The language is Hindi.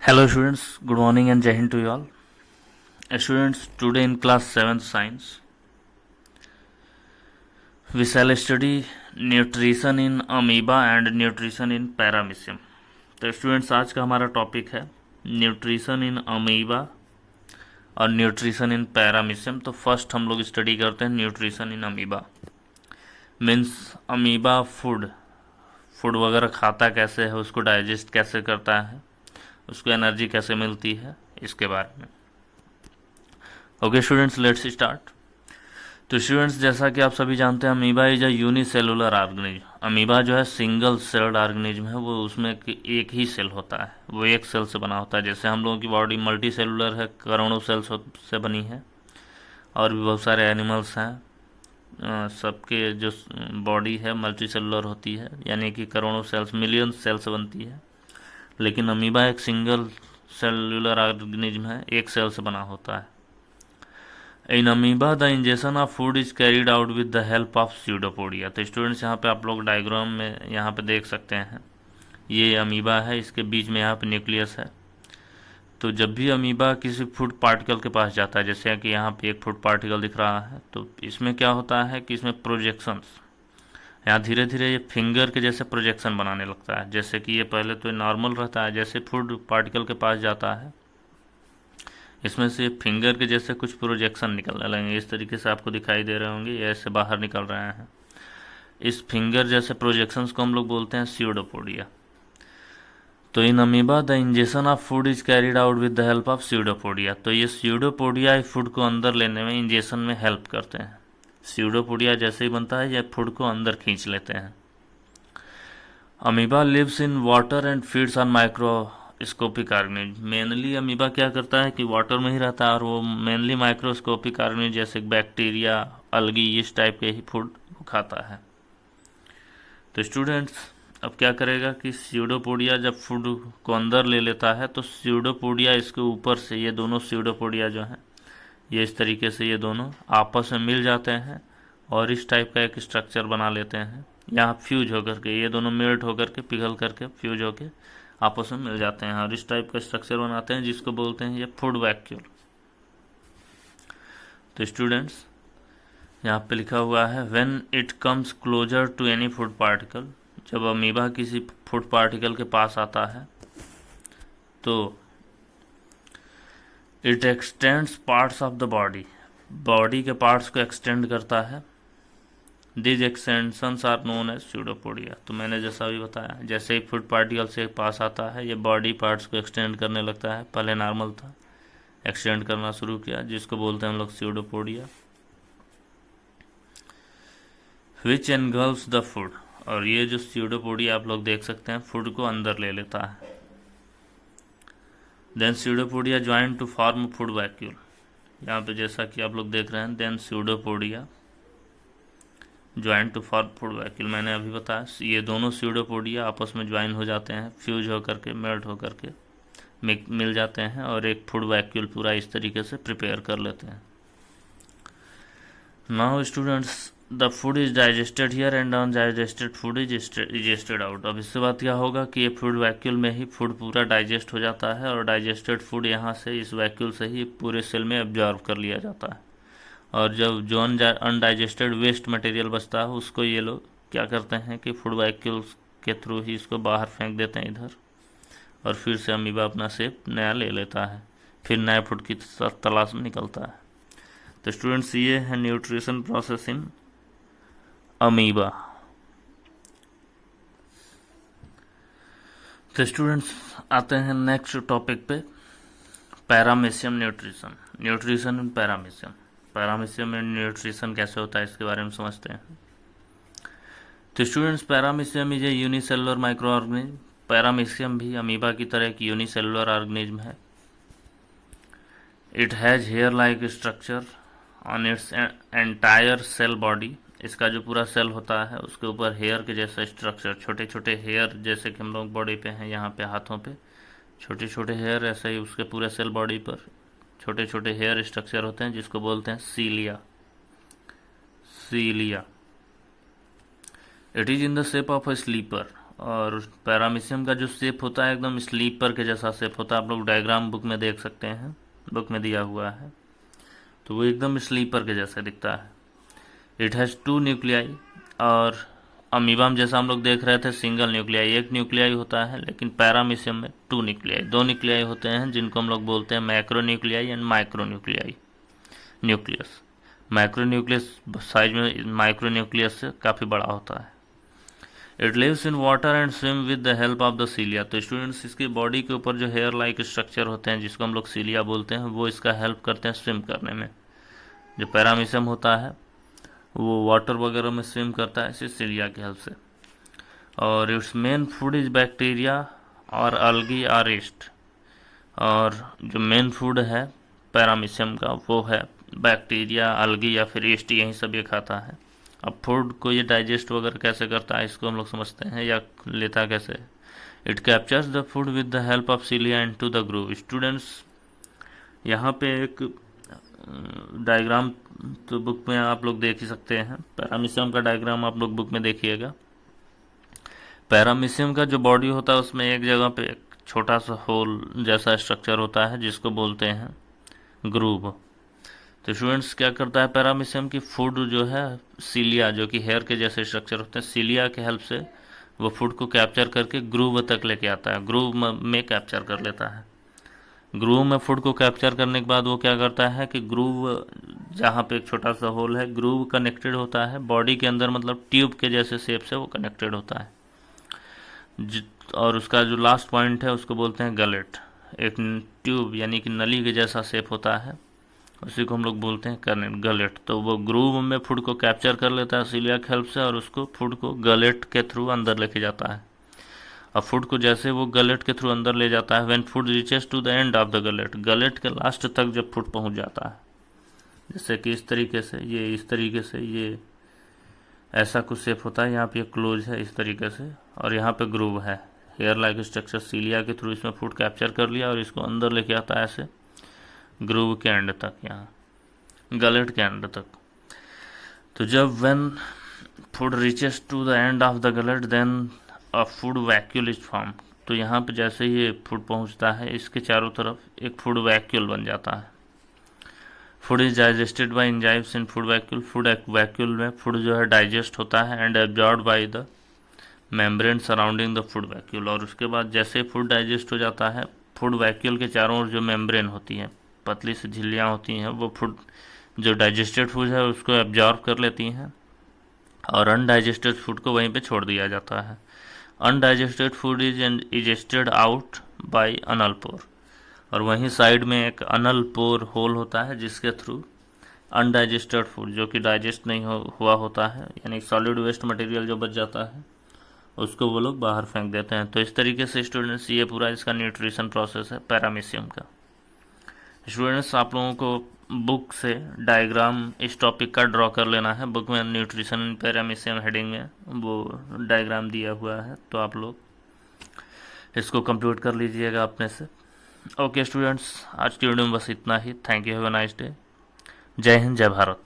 Hello students, good morning and Jai Hind to you all. Students, today in class 7th science, we shall study nutrition in amoeba and nutrition in paramecium. तो स्टूडेंट्स आज का हमारा टॉपिक है न्यूट्रिशन इन अमीबा और न्यूट्रिशन इन पैरामिशियम। तो फर्स्ट हम लोग स्टडी करते हैं nutrition in amoeba. Means amoeba food वगैरह खाता कैसे है, उसको डाइजेस्ट कैसे करता है, उसको एनर्जी कैसे मिलती है, इसके बारे में। Okay students, let's start. तो स्टूडेंट्स, जैसा कि आप सभी जानते हैं, amoeba is a unicellular organism. Amoeba जो है सिंगल सेल्ड ऑर्गेनिज्म है, वो उसमें एक ही सेल होता है, वो एक सेल से बना होता है। जैसे हम लोगों की बॉडी मल्टी सेलुलर है, करोड़ों सेल्स से बनी है, और भी बहुत सारे एनिमल्स हैं, सबके जो बॉडी है मल्टी सेलुलर होती है, यानी कि करोड़ों सेल्स, मिलियन सेल से बनती है। लेकिन अमीबा एक सिंगल सेलुलर ऑर्गेनिज्म है, एक सेल से बना होता है। In amoeba the injection of food is carried out with the help of pseudopodia. तो स्टूडेंट्स, यहाँ पे आप लोग डायग्राम में यहाँ पे देख सकते हैं, ये अमीबा है, इसके बीच में यहाँ पे न्यूक्लियस है। तो जब भी अमीबा किसी फूड पार्टिकल के पास जाता है, जैसे कि यहाँ पे एक फूड पार्टिकल दिख रहा है, तो इसमें क्या होता है कि इसमें प्रोजेक्शंस, यहाँ धीरे धीरे ये फिंगर के जैसे प्रोजेक्शन बनाने लगता है। जैसे कि ये पहले तो नॉर्मल रहता है, जैसे फूड पार्टिकल के पास जाता है, इसमें से फिंगर के जैसे कुछ प्रोजेक्शन निकलने लगेंगे। इस तरीके से आपको दिखाई दे रहे होंगे, ये ऐसे बाहर निकल रहे हैं। इस फिंगर जैसे प्रोजेक्शंस को हम लोग बोलते हैं स्यूडोपोडिया। तो in amoeba the injection of food is carried out with the help of pseudopodia. तो ये स्यूडोपोडिया फूड को अंदर लेने में, इंजेक्शन में हेल्प करते हैं। स्यूडोपोडिया जैसे ही बनता है, ये फूड को अंदर खींच लेते हैं। Amoeba lives in water and feeds on microscopic organism. Mainly amoeba क्या करता है कि वाटर में ही रहता है, और वो मेनली माइक्रोस्कोपिक ऑर्गेनिज्म जैसे बैक्टीरिया, अलगी, इस टाइप के ही फूड खाता है। तो स्टूडेंट्स, अब क्या करेगा कि स्यूडोपोडिया जब फूड को अंदर ले लेता है, तो स्यूडोपोडिया इसके ऊपर से, ये दोनों स्यूडोपोडिया जो हैं, ये इस तरीके से ये दोनों आपस में मिल जाते हैं और इस टाइप का एक स्ट्रक्चर बना लेते हैं। यहाँ फ्यूज होकर के ये दोनों मेल्ट होकर के, पिघल करके, फ्यूज होकर आपस में मिल जाते हैं और इस टाइप का स्ट्रक्चर बनाते हैं, जिसको बोलते हैं ये फूड वैक्यूल। तो स्टूडेंट्स, यहाँ पे लिखा हुआ है when it comes closer to any food particle. जब अमीबा किसी फूड पार्टिकल के पास आता है, तो it extends parts of the body के पार्ट्स को एक्सटेंड करता है। This extensions are known as pseudopodia. तो मैंने जैसा भी बताया, जैसे ही फूड पार्टिकल से पास आता है, ये बॉडी पार्ट्स को एक्सटेंड करने लगता है। पहले नॉर्मल था, एक्सटेंड करना शुरू किया, जिसको बोलते हैं हम लोग pseudopodia. Which engulfs the food. और ये जो स्यूडोपोडिया आप लोग देख सकते हैं, फूड को अंदर ले लेता है। Then pseudopodia join to form food vacuole. यहाँ पे जैसा कि आप लोग देख रहे हैं, then pseudopodia join to form food vacuole. मैंने अभी बताया, ये दोनों स्यूडोपोडिया आपस में ज्वाइन हो जाते हैं, फ्यूज होकर के, मेल्ट होकर के मिल जाते हैं और एक फूड वैक्यूल पूरा इस तरीके से प्रिपेयर कर लेते हैं। Now students, the food is digested here and undigested food is egested out. अब इससे बात क्या होगा कि ये फूड वैक्यूल में ही फूड पूरा डाइजेस्ट हो जाता है और डाइजेस्टेड फूड यहाँ से, इस वैक्यूल से ही पूरे सेल में एब्जॉर्व कर लिया जाता है। और जब जो अनडाइजेस्टेड वेस्ट मटेरियल बचता है, उसको ये लोग क्या करते हैं कि फूड वैक्यूल्स के थ्रू ही इसको बाहर फेंक देते हैं इधर, और फिर से अमीबा अपना शेप नया ले लेता है, फिर नए फूड की तलाश में निकलता है। तो स्टूडेंट्स, ये है न्यूट्रिशन प्रोसेस इन अमीबा। तो स्टूडेंट्स, आते हैं नेक्स्ट टॉपिक पे, paramecium nutrition. Nutrition in paramecium. Paramecium में न्यूट्रिशन कैसे होता है, इसके बारे में समझते हैं। तो students, paramecium is a unicellular micro organism. Paramecium भी अमीबा की तरह एक यूनिसेलुलर ऑर्गेनिज्म है। It has hair like structure on its entire cell body. इसका जो पूरा सेल होता है, उसके ऊपर हेयर के जैसा स्ट्रक्चर, छोटे छोटे हेयर, जैसे कि हम लोग बॉडी पे हैं, यहाँ पे हाथों पे छोटे छोटे हेयर, ऐसे ही उसके पूरे सेल बॉडी पर छोटे छोटे हेयर स्ट्रक्चर होते हैं, जिसको बोलते हैं cilia. It is in the shape of a slipper. और पैरामीशियम का जो शेप होता है एकदम स्लीपर के जैसा शेप होता है, आप लोग डायग्राम बुक में देख सकते हैं, बुक में दिया हुआ है, तो वो एकदम स्लीपर के जैसा दिखता है। इट हैज़ 2 न्यूक्लियाई, और अमीबा में जैसा हम लोग देख रहे थे सिंगल न्यूक्लियाई, एक न्यूक्लियाई होता है, लेकिन पैरामीशियम में 2 न्यूक्लियाई, 2 न्यूक्लियाई होते हैं, जिनको हम लोग बोलते हैं macro nuclei and micro nuclei. Nucleus, micro nucleus size में माइक्रो न्यूक्लियस से काफ़ी बड़ा होता है। It lives in water and swim with the help of the cilia. तो स्टूडेंट्स, इसकी बॉडी के ऊपर जो हेयर लाइक स्ट्रक्चर होते हैं, जिसको हम लोग सीलिया बोलते हैं, वो इसका हेल्प करते हैं स्विम करने में। जो पैरामीशियम होता है वो वाटर वगैरह में स्विम करता है इसी सीलिया की हेल्प से। और it's main food is bacteria और अलगी और ईस्ट। और जो मेन फूड है पैरामीशियम का वो है बैक्टीरिया, अलगी या फिर ईस्ट, यही सब ये खाता है। अब फूड को ये डाइजेस्ट वगैरह कैसे करता है इसको हम लोग समझते हैं, या लेता कैसे। It captures the food with the help of सीलिया into the groove. Students, यहाँ पे एक डायग्राम तो बुक में आप लोग देख ही सकते हैं, पैरामीशियम का डायग्राम आप लोग बुक में देखिएगा। पैरामीशियम का जो बॉडी होता है उसमें एक जगह पे एक छोटा सा होल जैसा स्ट्रक्चर होता है, जिसको बोलते हैं ग्रूव। तो स्टूडेंट्स, क्या करता है पैरामीशियम की फूड जो है सीलिया, जो कि हेयर के जैसे स्ट्रक्चर होते हैं, सीलिया के हेल्प से वो फूड को कैप्चर करके ग्रूव तक लेके आता है, ग्रूव में कैप्चर कर लेता है। ग्रूव में फूड को कैप्चर करने के बाद वो क्या करता है कि ग्रूव, जहाँ पे एक छोटा सा होल है, ग्रूव कनेक्टेड होता है बॉडी के अंदर, मतलब ट्यूब के जैसे शेप से वो कनेक्टेड होता है। और उसका जो लास्ट पॉइंट है उसको बोलते हैं गलेट। एक ट्यूब यानी कि नली के जैसा शेप होता है, उसी को हम लोग बोलते हैं गलेट। तो वो ग्रूव में फूड को कैप्चर कर लेता है सीलिया की हेल्प से, और उसको फूड को गलेट के थ्रू अंदर लेके जाता है। अब फूड को जैसे वो गलेट के थ्रू अंदर ले जाता है, when food reaches to the end of the gullet, gullet के लास्ट तक जब फूड पहुंच जाता है, जैसे कि इस तरीके से, ये इस तरीके से, ये ऐसा कुछ शेप होता है, यहाँ पे क्लोज है इस तरीके से, और यहाँ पे ग्रूव है, हेयर लाइक स्ट्रक्चर सीलिया के थ्रू इसमें फूड कैप्चर कर लिया और इसको अंदर लेके आता है ऐसे ग्रूव के एंड तक, यहाँ गलेट के एंड तक। तो जब when food reaches to the end of the gullet then a food vacuole is form. तो यहाँ पे जैसे ही ये फूड पहुँचता है, इसके चारों तरफ एक फूड वैक्यूल बन जाता है। Food is digested by enzymes in food vacuole. Food vacuole में फूड जो है डाइजेस्ट होता है and absorb by the membrane surrounding the food vacuole. और उसके बाद जैसे फूड डाइजेस्ट हो जाता है, फूड वैक्यूल के चारों ओर जो मेम्ब्रेन होती हैं, पतली सी झिल्लियाँ होती हैं, वो फूड जो डाइजेस्टेड फूड है उसको एब्जॉर्ब कर लेती हैं, और अनडाइजेस्टेड फूड को वहीं पे छोड़ दिया जाता है। Undigested food is egested out by anal pore. और वहीं साइड में एक अनल पोर होल होता है, जिसके थ्रू अनडाइजेस्टेड फूड जो कि डाइजेस्ट नहीं हुआ होता है, यानी सॉलिड वेस्ट मटेरियल जो बच जाता है, उसको वो लोग बाहर फेंक देते हैं। तो इस तरीके से स्टूडेंट्स ये पूरा इसका न्यूट्रिशन प्रोसेस है पैरामीशियम का। स्टूडेंट्स, आप लोगों को बुक से डायग्राम इस टॉपिक का ड्रॉ कर लेना है। बुक में न्यूट्रिशन इन पैरामीशियम हेडिंग में वो डायग्राम दिया हुआ है, तो आप लोग इसको कंप्लीट कर लीजिएगा अपने से। ओके स्टूडेंट्स, आज की वीडियो में बस इतना ही। Thank you, have a nice day. जय हिंद, जय भारत।